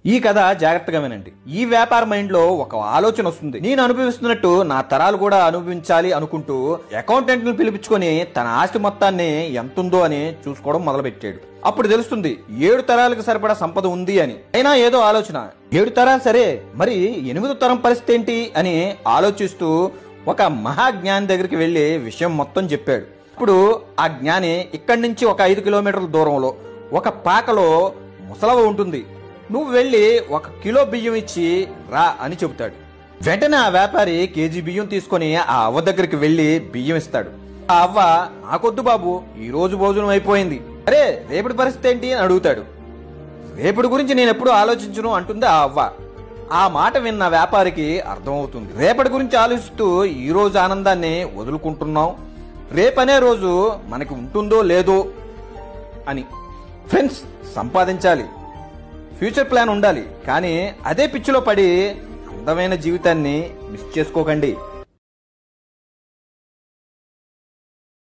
ఈ కథ జాగ్రత్తగా వినండి. ఈ వ్యాపార మైండ్ లో ఒక ఆలోచన వస్తుంది. నేను అనుభవిస్తున్నట్టు నా తరాలు కూడా అనుభవించాలి అనుకుంటూ అకౌంటెంట్ ను పిలిపించుకొని తన ఆస్తి మొత్తాన్ని ఎంతుందో అని చూసుకోవడం మొదలు పెట్టాడు. అప్పుడు తెలుస్తుంది 7 తరాలకు సరిపడా సంపద ఉంది అని. అయినా ఏదో ఆలోచన, 7 తరాలు సరే, మరి 8వ తరం పరిస్థితి ఏంటి అని ఆలోచిస్తూ ఒక మహాజ్ఞాని దగ్గరికి వెళ్లి విషయం మొత్తం చెప్పాడు. ఇప్పుడు ఆ జ్ఞాని ఇక్కడి నుంచి ఒక 5 కిలోమీటర్ల దూరంలో ఒక పాకలో ముసలవ ఉంటుంది. నువ్వు వెళ్ళి 1 కిలో బియ్యం ఇచ్చి రా అని చెబుతాడు. వెంటనే ఆ వ్యాపారి కేజీ బియ్యం తీసుకొని ఆ అవ్వ దగ్గరికి వెళ్లి బియ్యం ఇస్తాడు. ఆ అవ్వ, నాకొద్దు బాబు, ఈ రోజు భోజనం అయిపోయింది. అరే, రేపటి పరిస్థితి ఏంటి అని అడుగుతాడు. రేపటి గురించి నేను ఎప్పుడు ఆలోచించను అంటుంది ఆ అవ్వ. ఆ మాట విన్న వ్యాపారికి అర్థమవుతుంది. రేపటి గురించి ఆలోచిస్తూ ఈ రోజు ఆనందాన్ని వదులుకుంటున్నాం, రేపనే రోజు మనకి ఉంటుందో లేదో అని. ఫ్రెండ్స్, సంపాదించాలి, ఫ్యూచర్ ప్లాన్ ఉండాలి, కానీ అదే పిచ్చిలో పడి అందమైన జీవితాన్ని మిస్ చేసుకోకండి.